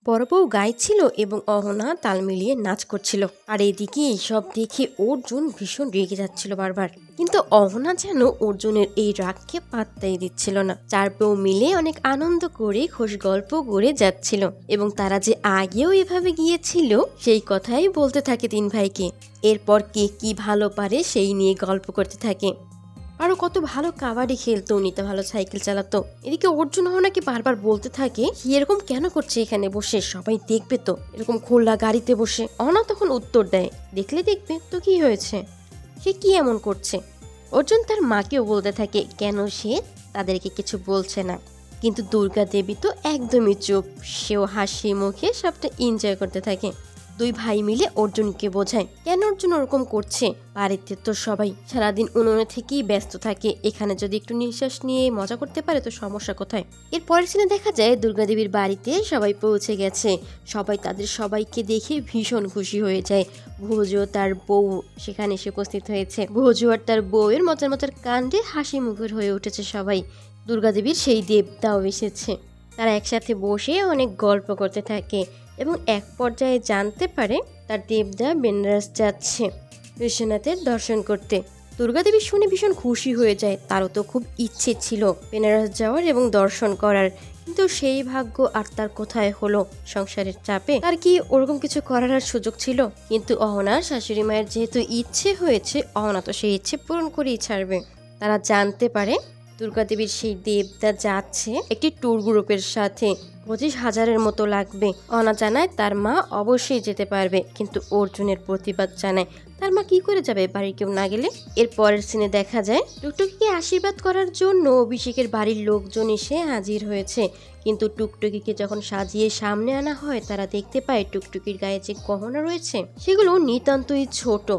বড় বউ গাইছিল এবং অহনা তাল মিলিয়ে নাচ করছিল। আর এদিকে এইসব দেখে অর্জুন ভীষণ রেগে যাচ্ছিল বারবার। কিন্তু অহনা যেন অর্জুনের এই রাগকে পাত্তাই দিচ্ছিল না। চার বউ মিলে অনেক আনন্দ করে খোশ গল্প করে যাচ্ছিল এবং তারা যে আগেও এভাবে গিয়েছিল সেই কথাই বলতে থাকে তিন ভাইকে। এরপর কে কি ভালো পারে সেই নিয়ে গল্প করতে থাকে। আরো কত ভালো কাবাডি খেলতো, নিতে ভালো সাইকেল চালাতো। এদিকে অর্জুন নাকি বারবার বলতে থাকে এরকম কেন করছে এখানে বসে, সবাই দেখবে তো এরকম খোলা গাড়িতে বসে। অনা তখন উত্তর দেয়, দেখলে দেখবে তো কি হয়েছে, সে কি এমন করছে। অর্জুন তার মাকেও বলতে থাকে কেন সে তাদেরকে কিছু বলছে না। কিন্তু দুর্গা দেবী তো একদমই চুপ, সেও হাসি মুখে সবটা এনজয় করতে থাকে। দুই ভাই মিলে অর্জুনকে বোঝায় কেন অর্জুন ওরকম করছে। বাড়িতে তো সবাই সারাদিন উনুনে থেকেই ব্যস্ত থাকে, এখানে যদি একটু নিঃশ্বাস নিয়ে মজা করতে পারে তো সমস্যা কোথায়। এর পরের সিনে দেখা যায় দুর্গা দেবীর বাড়িতে সবাই পৌঁছে গেছে। সবাই তাদের সবাইকে দেখে ভীষণ খুশি হয়ে যায়। ভোজু তার বউ সেখানে এসে উপস্থিত হয়েছে। ভোজু আর তার বউয়ের মজার মজার কাণ্ডে হাসি মুখর হয়ে উঠেছে সবাই। দুর্গা দেবীর সেই দেবতাও এসেছে। তারা একসাথে বসে অনেক গল্প করতে থাকে এবং এক পর্যায়ে জানতে পারে তার দেবদা বেনারস যাচ্ছে বিশ্বনাথের দর্শন করতে। দুর্গা দেবী শুনে ভীষণ খুশি হয়ে যায়, তারও তো খুব ইচ্ছে ছিল বেনারস যাওয়ার এবং দর্শন করার, কিন্তু সেই ভাগ্য আর তার কোথায় হলো। সংসারের চাপে তার কি ওরকম কিছু করার আর সুযোগ ছিল। কিন্তু অহনার শাশুড়ি মায়ের যেহেতু ইচ্ছে হয়েছে, অহনা তো সেই ইচ্ছে পূরণ করেই ছাড়বে। তারা জানতে পারে দুর্গা দেবীর সেই দেবতা যাচ্ছে একটি ট্যুর গ্রুপের সাথে, 25,000-এর মতো লাগবে। অনা জানায় তার মা অবশ্যই যেতে পারবে, কিন্তু অর্জুনের প্রতিবাদ জানায় তার মা কি করে যাবে বাড়ির কেউ না গেলে। এর পরের সিনে দেখা যায় টুকটুকিকে আশীর্বাদ করার জন্য অভিষেকের বাড়ির লোকজন এসে হাজির হয়েছে। কিন্তু টুকটুকিকে যখন সাজিয়ে সামনে আনা হয় তারা দেখতে পায় টুকটুকির গায়ে যে গহনা রয়েছে সেগুলো নিতান্তই ছোট।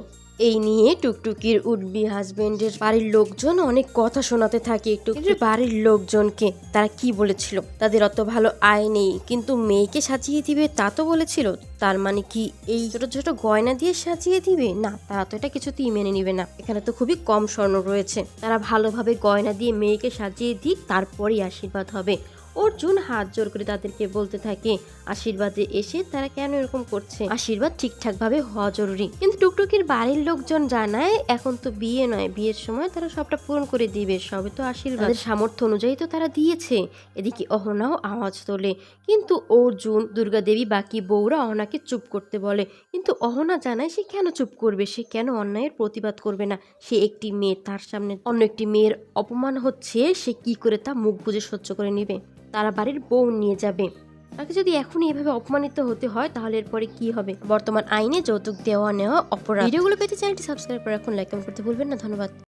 এই নিয়ে টুকটুকির উডবি হাজবেন্ডের বাড়ির লোকজন অনেক কথা শোনাতে থাকে টুকটুকির বাড়ির লোকজনকে। তারা কি বলেছিল, তাদের অত ভালো আয় নেই, কিন্তু মেয়েকে সাজিয়ে দিবে তা তো বলেছিল। তার মানে কি এই ছোট ছোট গয়না দিয়ে সাজিয়ে দিবে? না, তারা তো এটা কিছুতেই মেনে নিবে না। এখানে তো খুবই কম স্বর্ণ রয়েছে, তারা ভালোভাবে গয়না দিয়ে মেয়েকে সাজিয়ে দিক, তারপরই আশীর্বাদ হবে। অর্জুন হাত জোর করে তাদেরকে বলতে থাকে আশীর্বাদে এসে তারা কেন এরকম করছে, আশীর্বাদ ঠিকঠাক ভাবে হওয়া জরুরি। কিন্তু টুকটুকির বাড়ির লোকজন জানায় এখন তো বিয়ে নয়, বিয়ের সময় তারা সবটা পূরণ করে দিবে, সবে তো আশীর্বাদ, তাদের সামর্থ্য অনুযায়ী তো তারা দিয়েছে। এদিকে অহনাও আওয়াজ তোলে, কিন্তু অর্জুন, দুর্গা দেবী, বাকি বউরা অহনাকে চুপ করতে বলে। কিন্তু অহনা জানায় সে কেন চুপ করবে, সে কেন অন্যায়ের প্রতিবাদ করবে না। সে একটি মেয়ে, তার সামনে অন্য একটি মেয়ের অপমান হচ্ছে, সে কি করে তা মুখ বুজে সহ্য করে নেবে। তারা বাড়ির বউ নিয়ে যাবে, তাকে যদি এখনই এভাবে অপমানিত হতে হয় তাহলে এরপরে কি হবে। বর্তমান আইনে যৌতুক দেওয়া নেওয়া অপরাধ। ভিডিওগুলো পেতে চ্যানেলটি সাবস্ক্রাইব করে রাখুন, লাইক কমেন্ট করতে ভুলবেন না। ধন্যবাদ।